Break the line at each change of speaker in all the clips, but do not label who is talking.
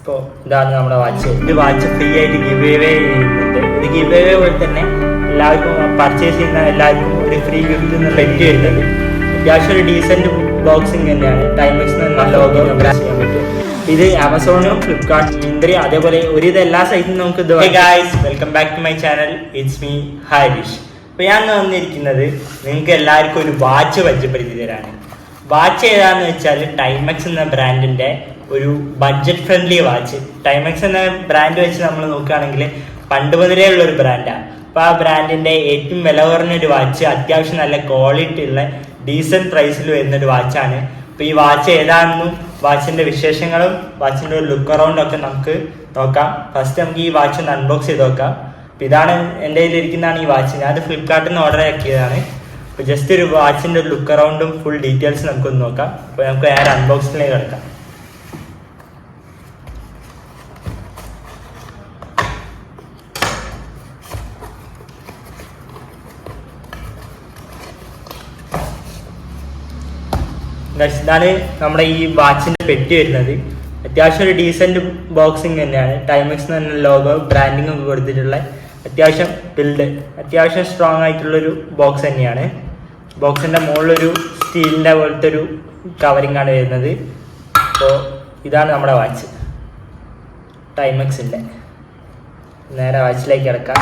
ഇപ്പോൾ ഇതാണ് നമ്മുടെ വാച്ച്. ഇത് വാച്ച് ഫ്രീ ആയിട്ട് ഗിവ് അവേ ചെയ്യുന്നുണ്ട്. ഇത് ഗിവ് അവേ പോലെ തന്നെ എല്ലാവർക്കും പർച്ചേസ് ചെയ്യുന്ന എല്ലാവർക്കും ഒരു ഫ്രീ ഗിഫ്റ്റ് എന്നുള്ള പെറ്റ് വരുന്നത്. അത്യാവശ്യം ഒരു ഡീസൻറ്റ് ബോക്സിങ് തന്നെയാണ്. ടൈമെക്സ് നല്ല ലോഗോ ചെയ്യാൻ പറ്റും. ഇത് ആമസോണും ഫ്ലിപ്കാർട്ട് മിന്ത്രി അതേപോലെ ഒരുവിധ എല്ലാ സൈറ്റിലും നമുക്ക് ഇത്. Guys, welcome back to my channel. It's me Harish. അപ്പോൾ ഞാൻ വന്നിരിക്കുന്നത് നിങ്ങൾക്ക് എല്ലാവർക്കും ഒരു വാച്ച് പരിചയപ്പെടുത്തി തരാണ്. വാച്ച് ഏതാണെന്ന് വെച്ചാൽ ടൈമെക്സ് എന്ന ബ്രാൻഡിൻ്റെ ഒരു ബഡ്ജറ്റ് ഫ്രണ്ട്ലി വാച്ച്. ടൈമെക്സ് എന്ന ബ്രാൻഡ് വെച്ച് നമ്മൾ നോക്കുകയാണെങ്കിൽ പണ്ട് മുതലേ ഉള്ളൊരു ബ്രാൻഡാണ്. അപ്പോൾ ആ ബ്രാൻഡിൻ്റെ ഏറ്റവും വില കുറഞ്ഞൊരു വാച്ച്, അത്യാവശ്യം നല്ല ക്വാളിറ്റി ഉള്ള ഡീസൻറ്റ് പ്രൈസിൽ വരുന്നൊരു വാച്ചാണ്. അപ്പോൾ ഈ വാച്ച് ഏതാണെന്നും വാച്ചിൻ്റെ വിശേഷങ്ങളും വാച്ചിൻ്റെ ഒരു ലുക്ക് അറൗണ്ടും ഒക്കെ നമുക്ക് നോക്കാം. ഫസ്റ്റ് നമുക്ക് ഈ വാച്ച് ഒന്ന് അൺബോക്സ് ചെയ്ത് നോക്കാം. അപ്പോൾ ഇതാണ് എൻ്റെ കയ്യിലിരിക്കുന്നതാണ് ഈ വാച്ച്. ഞാനത് ഫ്ലിപ്കാർട്ടിൽ നിന്ന് ഓർഡർ ആക്കിയതാണ്. അപ്പോൾ ജസ്റ്റ് ഒരു വാച്ചിൻ്റെ ഒരു ലുക്ക് അറൗണ്ടും ഫുൾ ഡീറ്റെയിൽസ് നമുക്കൊന്ന് നോക്കാം. അപ്പോൾ നമുക്ക് നേരെ അൺബോക്സിലേക്ക് കിടക്കാം. ഇതാണ് നമ്മുടെ ഈ വാച്ചിൻ്റെ പെട്ടി വരുന്നത്. അത്യാവശ്യം ഒരു ഡീസൻറ്റ് ബോക്സിങ് തന്നെയാണ്. ടൈമെക്സ് എന്ന് പറഞ്ഞ ലോഗോ ബ്രാൻഡിങ് ഒക്കെ കൊടുത്തിട്ടുള്ള അത്യാവശ്യം ബിൽഡ്, അത്യാവശ്യം സ്ട്രോങ് ആയിട്ടുള്ളൊരു ബോക്സ് തന്നെയാണ്. ബോക്സിൻ്റെ മുകളിലൊരു സ്റ്റീലിൻ്റെ പോലത്തെ ഒരു കവറിങ് ആണ് വരുന്നത്. അപ്പോൾ ഇതാണ് നമ്മുടെ വാച്ച് ടൈമെക്സിൻ്റെ. നേരെ വാച്ചിലേക്ക് കിടക്കാം.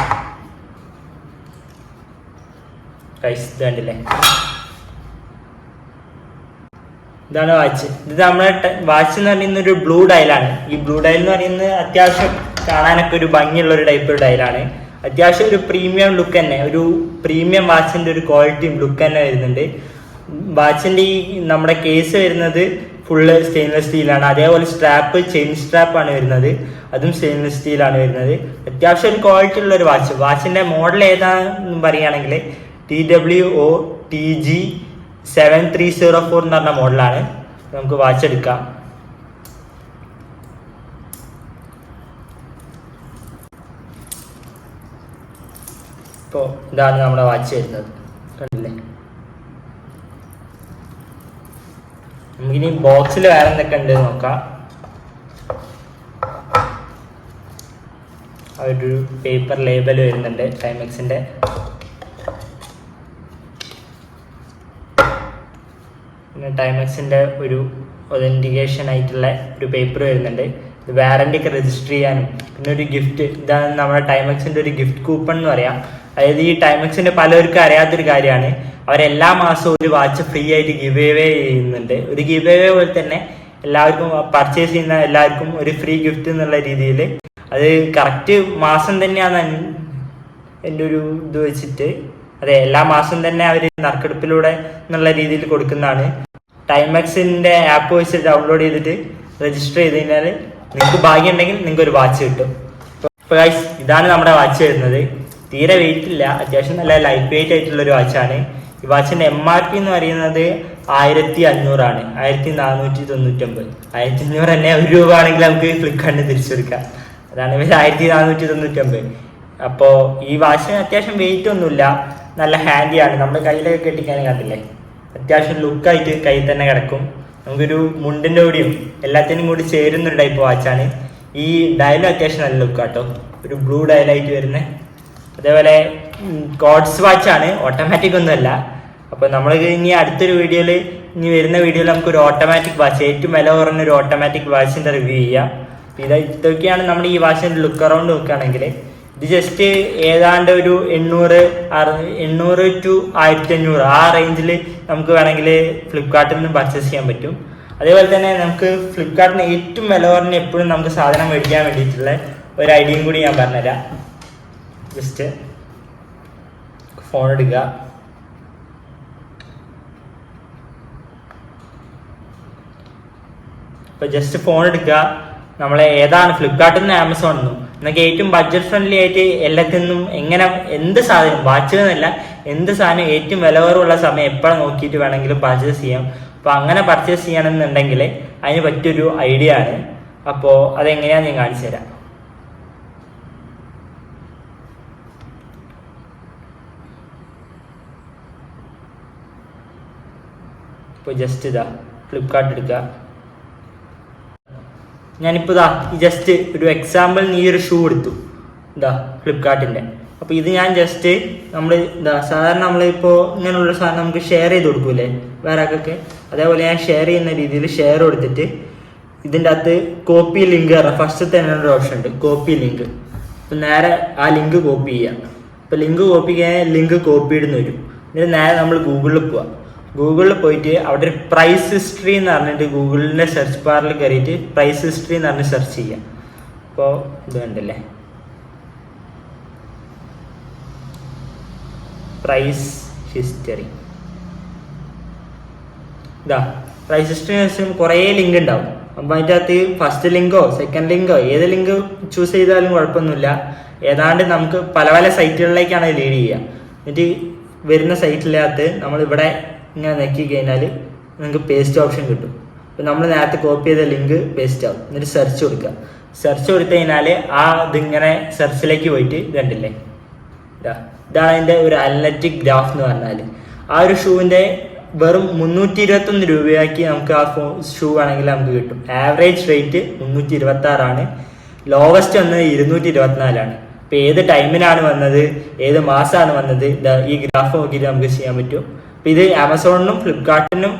പ്രൈസ് ഇത് കണ്ടില്ലേ, ഇതാണ് വാച്ച്. ഇത് നമ്മുടെ വാച്ച് എന്ന് പറയുന്ന ഒരു ബ്ലൂ ഡയലാണ്. ഈ ബ്ലൂ ഡയൽ എന്ന് പറയുന്നത് അത്യാവശ്യം കാണാനൊക്കെ ഒരു ഭംഗിയുള്ള ഒരു ടൈപ്പ് ഒരു ഡയലാണ്. അത്യാവശ്യം ഒരു പ്രീമിയം ലുക്ക് തന്നെ, ഒരു പ്രീമിയം വാച്ചിൻ്റെ ഒരു ക്വാളിറ്റിയും ലുക്ക് തന്നെ വരുന്നുണ്ട്. വാച്ചിൻ്റെ ഈ നമ്മുടെ കേസ് വരുന്നത് ഫുള്ള് സ്റ്റെയിൻലെസ് സ്റ്റീലാണ്. അതേപോലെ സ്ട്രാപ്പ് ചെയിൻ സ്ട്രാപ്പാണ് വരുന്നത്, അതും സ്റ്റെയിൻലെസ് സ്റ്റീലാണ് വരുന്നത്. അത്യാവശ്യം ഒരു ക്വാളിറ്റി ഉള്ള ഒരു വാച്ച്. വാച്ചിൻ്റെ മോഡൽ ഏതാണെന്ന് പറയുകയാണെങ്കിൽ TWO-TG 7304 എന്ന് പറഞ്ഞ മോഡലാണ്. നമുക്ക് വാച്ച് എടുക്കാം. ഇപ്പോൾ ഇതാണ് നമ്മുടെ വാച്ച് വരുന്നത്, കണ്ടില്ലേ. നമുക്കിനി ബോക്സിൽ വേറെ എന്തൊക്കെ ഉണ്ട് നോക്കാം. ഒരു പേപ്പർ ലേബൽ വരുന്നുണ്ട് ടൈമെക്സിൻ്റെ. പിന്നെ ടൈമെക്സിൻ്റെ ഒരു ഒതൻറ്റിക്കേഷൻ ആയിട്ടുള്ള ഒരു പേപ്പർ വരുന്നുണ്ട്. ഇത് വാറണ്ടി ഒക്കെ രജിസ്റ്റർ ചെയ്യാനും പിന്നെ ഒരു ഗിഫ്റ്റ്. ഇതാണ് നമ്മുടെ ടൈമെക്സിൻ്റെ ഒരു ഗിഫ്റ്റ് കൂപ്പൺ എന്ന് പറയാം. അതായത് ഈ ടൈമെക്സിൻ്റെ പലർക്കും അറിയാത്തൊരു കാര്യമാണ്, അവരെല്ലാ മാസവും ഒരു വാച്ച് ഫ്രീ ആയിട്ട് ഗിവ് അവേ ചെയ്യുന്നുണ്ട്. ഒരു ഗിവ് അവേ പോലെ തന്നെ എല്ലാവർക്കും പർച്ചേസ് ചെയ്യുന്ന എല്ലാവർക്കും ഒരു ഫ്രീ ഗിഫ്റ്റ് എന്നുള്ള രീതിയിൽ. അത് കറക്റ്റ് മാസം തന്നെയാണ് എൻ്റെ ഒരു ഇത് വെച്ചിട്ട്. അതെ, എല്ലാ മാസം തന്നെ അവർ നറുക്കെടുപ്പിലൂടെ എന്നുള്ള രീതിയിൽ കൊടുക്കുന്നതാണ്. ടൈമെക്സിൻ്റെ ആപ്പ് വെച്ച് ഡൗൺലോഡ് ചെയ്തിട്ട് രജിസ്റ്റർ ചെയ്ത് കഴിഞ്ഞാൽ നിങ്ങൾക്ക് ഭാഗ്യം ഉണ്ടെങ്കിൽ നിങ്ങൾക്ക് ഒരു വാച്ച് കിട്ടും. ഇപ്പോൾ ഗൈസ്, ഇതാണ് നമ്മുടെ വാച്ച് വരുന്നത്. തീരെ വെയിറ്റ് ഇല്ല, അത്യാവശ്യം നല്ല ലൈറ്റ് വെയിറ്റ് ആയിട്ടുള്ളൊരു വാച്ചാണ്. ഈ വാച്ചിൻ്റെ MRP എന്ന് പറയുന്നത് 1500 ആണ്. 1499. 1500 തന്നെ ₹1 ആണെങ്കിൽ നമുക്ക് ഫ്ലിപ്കാർട്ടിന് തിരിച്ചു കൊടുക്കാം. അതാണ് 1499. അപ്പോൾ ഈ വാച്ചിന് അത്യാവശ്യം വെയിറ്റ് ഒന്നുമില്ല, നല്ല ഹാൻഡിയാണ്. നമ്മുടെ കയ്യിലൊക്കെ കെട്ടിക്കാനും കണ്ടില്ലേ, അത്യാവശ്യം ലുക്കായിട്ട് കയ്യിൽ തന്നെ കിടക്കും. നമുക്കൊരു മുണ്ടിൻ്റെ കൂടിയും എല്ലാത്തിനും കൂടി ചേരുന്നൊരു ടൈപ്പ് വാച്ചാണ്. ഈ ഡയലും അത്യാവശ്യം നല്ല ലുക്കാട്ടോ, ഒരു ബ്ലൂ ഡയലായിട്ട് വരുന്നത്. അതേപോലെ കോഡ്സ് വാച്ചാണ്, ഓട്ടോമാറ്റിക് ഒന്നുമല്ല. അപ്പോൾ നമ്മൾ ഇനി അടുത്തൊരു വീഡിയോയിൽ, ഇനി വരുന്ന വീഡിയോയിൽ നമുക്കൊരു ഓട്ടോമാറ്റിക് വാച്ച്, ഏറ്റവും വില കുറഞ്ഞൊരു ഓട്ടോമാറ്റിക് വാച്ചിൻ്റെ റിവ്യൂ ചെയ്യാം. ഇതൊക്കെയാണ് നമ്മൾ ഈ വാച്ചിൻ്റെ ലുക്ക് അറൗണ്ട് നോക്കുകയാണെങ്കിൽ. ഇത് ജസ്റ്റ് ഏതാണ്ട് ഒരു 800 to 1500 ആ റേഞ്ചിൽ നമുക്ക് വേണമെങ്കിൽ ഫ്ലിപ്കാർട്ടിൽ നിന്ന് പർച്ചേസ് ചെയ്യാൻ പറ്റും. അതേപോലെ തന്നെ നമുക്ക് ഫ്ലിപ്കാർട്ടിന് ഏറ്റവും വില കുറഞ്ഞ എപ്പോഴും നമുക്ക് സാധനം മേടിക്കാൻ വേണ്ടിയിട്ടുള്ള ഒരു ഐഡിയയും കൂടി ഞാൻ പറഞ്ഞുതരാം. ജസ്റ്റ് ഫോൺ എടുക്കുക. അപ്പോൾ ജസ്റ്റ് ഫോൺ എടുക്കുക. നമ്മളെ ഏതാണ് ഫ്ലിപ്കാർട്ടിൽ നിന്ന് ആമസോണിൽ നിന്നും എന്നൊക്കെ ഏറ്റവും ബഡ്ജറ്റ് ഫ്രണ്ട്ലി ആയിട്ട് എല്ലാത്തിൽ നിന്നും എങ്ങനെ എന്ത് സാധനം, വാച്ച് എന്നല്ല എന്ത് സാധനം ഏറ്റവും വില കുറവുള്ള സമയം എപ്പോഴും നോക്കിയിട്ട് വേണമെങ്കിലും പർച്ചേസ് ചെയ്യാം. അപ്പോൾ അങ്ങനെ പർച്ചേസ് ചെയ്യണമെന്നുണ്ടെങ്കിൽ അതിന് പറ്റിയൊരു ഐഡിയ ആണ്. അപ്പോൾ അതെങ്ങനെയാണെന്ന് ഞാൻ കാണിച്ചു തരാം. ഇപ്പോൾ ജസ്റ്റ് ഇതാ ഫ്ലിപ്കാർട്ട് എടുക്കുക. ഞാനിപ്പോൾ ഇതാ ജസ്റ്റ് ഒരു എക്സാമ്പിൾ ഈ ഒരു ഷൂ എടുത്തു, ഇതാ ഫ്ലിപ്കാർട്ടിൻ്റെ. അപ്പോൾ ഇത് ഞാൻ ജസ്റ്റ് നമ്മൾ സാധാരണ നമ്മളിപ്പോൾ ഇങ്ങനെയുള്ള സാധനം നമുക്ക് ഷെയർ ചെയ്ത് കൊടുക്കൂലേ വേറെ ആൾക്കൊക്കെ, അതേപോലെ ഞാൻ ഷെയർ ചെയ്യുന്ന രീതിയിൽ ഷെയർ കൊടുത്തിട്ട് ഇതിൻ്റെ അകത്ത് കോപ്പി ലിങ്ക് ഫസ്റ്റ് തന്നെ ഒരു ഓപ്ഷൻ ഉണ്ട്, കോപ്പി ലിങ്ക്. അപ്പം നേരെ ആ ലിങ്ക് കോപ്പി ചെയ്യാം. അപ്പോൾ ലിങ്ക് കോപ്പി ചെയ്യാൻ ലിങ്ക് കോപ്പി ഇടുന്ന വരും. എന്നിട്ട് നേരെ നമ്മൾ ഗൂഗിളിൽ പോവാം. ഗൂഗിളിൽ പോയിട്ട് അവിടെ ഒരു പ്രൈസ് ഹിസ്റ്ററി എന്ന് പറഞ്ഞിട്ട് ഗൂഗിളിൻ്റെ സെർച്ച് ബാറിൽ കയറിയിട്ട് പ്രൈസ് ഹിസ്റ്ററി എന്ന് പറഞ്ഞ് സെർച്ച് ചെയ്യാം. അപ്പോൾ ഇത് കണ്ടല്ലേ, പ്രൈസ് ഹിസ്റ്ററി. ഇതാ പ്രൈസ് ഹിസ്റ്ററി വെച്ചാൽ കുറേ ലിങ്ക് ഉണ്ടാവും. അപ്പം അതിൻ്റെ അകത്ത് ഫസ്റ്റ് ലിങ്കോ സെക്കൻഡ് ലിങ്കോ ഏത് ലിങ്ക് ചൂസ് ചെയ്താലും കുഴപ്പമൊന്നുമില്ല. ഏതാണ്ട് നമുക്ക് പല പല സൈറ്റുകളിലേക്കാണ് ലീഡ് ചെയ്യുക. എന്നിട്ട് വരുന്ന സൈറ്റിനകത്ത് നമ്മളിവിടെ ഇങ്ങനെ നോക്കി കഴിഞ്ഞാൽ നിങ്ങൾക്ക് പേസ്റ്റ് ഓപ്ഷൻ കിട്ടും. അപ്പം നമ്മൾ നേരത്തെ കോപ്പി ചെയ്ത ലിങ്ക് പേസ്റ്റ് ആവും. എന്നിട്ട് സെർച്ച് കൊടുക്കുക. സെർച്ച് കൊടുത്തു കഴിഞ്ഞാൽ ഇതിങ്ങനെ സെർച്ചിലേക്ക് പോയിട്ട് ഇതുണ്ടല്ലേ, ഇതാണ് അതിൻ്റെ ഒരു അനലറ്റിക് ഗ്രാഫ് എന്ന് പറഞ്ഞാൽ. ആ ഒരു ഷൂവിൻ്റെ വെറും 321 രൂപയാക്കി നമുക്ക് ആ ഷൂ ആണെങ്കിൽ നമുക്ക് കിട്ടും. ആവറേജ് റേറ്റ് 326 ലോവസ്റ്റ് വന്നത് 224. അപ്പോൾ ഏത് ടൈമിനാണ് വന്നത്, ഏത് മാസമാണ് വന്നത്, ഈ ഗ്രാഫ് നോക്കിയിട്ട് നമുക്ക് ചെയ്യാൻ പറ്റും. അപ്പോൾ ഇത് ആമസോണിനും ഫ്ലിപ്കാർട്ടിനും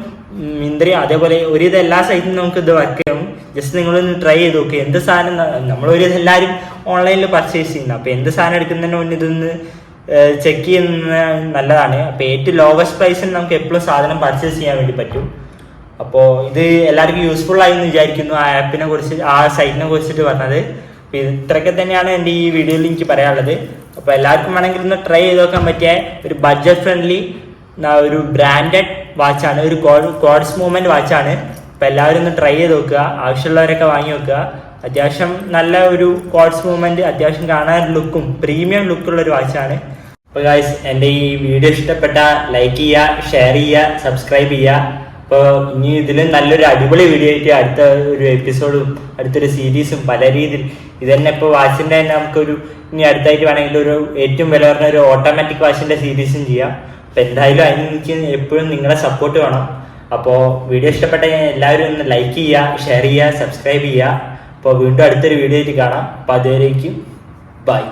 മിന്ത്രയും അതേപോലെ ഒരുവിധം എല്ലാ സൈറ്റിനും നമുക്ക് ഇത് വർക്ക് ചെയ്യും. ജസ്റ്റ് നിങ്ങളൊന്ന് ട്രൈ ചെയ്ത് നോക്കുക. എന്ത് സാധനം നമ്മളൊരു എല്ലാവരും ഓൺലൈനിൽ പർച്ചേസ് ചെയ്യുന്നത്, അപ്പോൾ എന്ത് സാധനം എടുക്കുന്നതിന് മുന്നേ ഇതൊന്ന് ചെക്ക് ചെയ്യുന്ന നല്ലതാണ്. അപ്പോൾ ഏറ്റവും ലോവസ്റ്റ് പ്രൈസിന് നമുക്ക് എപ്പോഴും സാധനം പർച്ചേസ് ചെയ്യാൻ വേണ്ടി പറ്റും. അപ്പോൾ ഇത് എല്ലാവർക്കും യൂസ്ഫുൾ ആയി എന്ന് വിചാരിക്കുന്നു. ആ ആപ്പിനെ കുറിച്ച്, ആ സൈറ്റിനെ കുറിച്ചിട്ട് പറഞ്ഞത്. അപ്പോൾ ഇത്രയൊക്കെ തന്നെയാണ് എൻ്റെ ഈ വീഡിയോയിൽ എനിക്ക് പറയാനുള്ളത്. അപ്പോൾ എല്ലാവർക്കും വേണമെങ്കിൽ ഒന്ന് ട്രൈ ചെയ്ത് നോക്കാൻ പറ്റിയ ഒരു ബഡ്ജറ്റ് ഫ്രണ്ട്ലി ഒരു ബ്രാൻഡഡ് വാച്ചാണ്, ഒരു കോഡ്സ് മൂവ്മെൻറ്റ് വാച്ചാണ്. അപ്പോൾ എല്ലാവരും ഒന്ന് ട്രൈ ചെയ്ത് നോക്കുക. ആവശ്യമുള്ളവരൊക്കെ വാങ്ങി നോക്കുക. അത്യാവശ്യം നല്ല ഒരു കോഡ്സ് മൂവ്മെൻറ്റ്, അത്യാവശ്യം കാണാൻ ലുക്കും പ്രീമിയം ലുക്കുള്ള ഒരു വാച്ചാണ്. അപ്പോൾ ഗായ്സ്, എൻ്റെ ഈ വീഡിയോ ഇഷ്ടപ്പെട്ട ലൈക്ക് ചെയ്യുക, ഷെയർ ചെയ്യുക, സബ്സ്ക്രൈബ് ചെയ്യുക. അപ്പോൾ ഇനി ഇതിലും നല്ലൊരു അടിപൊളി വീഡിയോ ആയിട്ട് അടുത്ത ഒരു എപ്പിസോഡും അടുത്തൊരു സീരീസും പല രീതിയിൽ ഇത് തന്നെ. ഇപ്പോൾ വാച്ചിൻ്റെ തന്നെ നമുക്കൊരു ഇനി അടുത്തായിട്ട് വേണമെങ്കിൽ ഒരു ഏറ്റവും വില പറഞ്ഞ ഒരു ഓട്ടോമാറ്റിക് വാച്ചിൻ്റെ സീരീസും ചെയ്യാം. അപ്പോൾ എന്തായാലും അതിന് എനിക്ക് എപ്പോഴും നിങ്ങളുടെ സപ്പോർട്ട് വേണം. അപ്പോൾ വീഡിയോ ഇഷ്ടപ്പെട്ട എല്ലാവരും ഒന്ന് ലൈക്ക് ചെയ്യുക, ഷെയർ ചെയ്യുക, സബ്സ്ക്രൈബ് ചെയ്യുക. അപ്പോൾ വീണ്ടും അടുത്തൊരു വീഡിയോ ആയിട്ട് കാണാം. അപ്പോൾ അതുവരേക്കും ബൈ.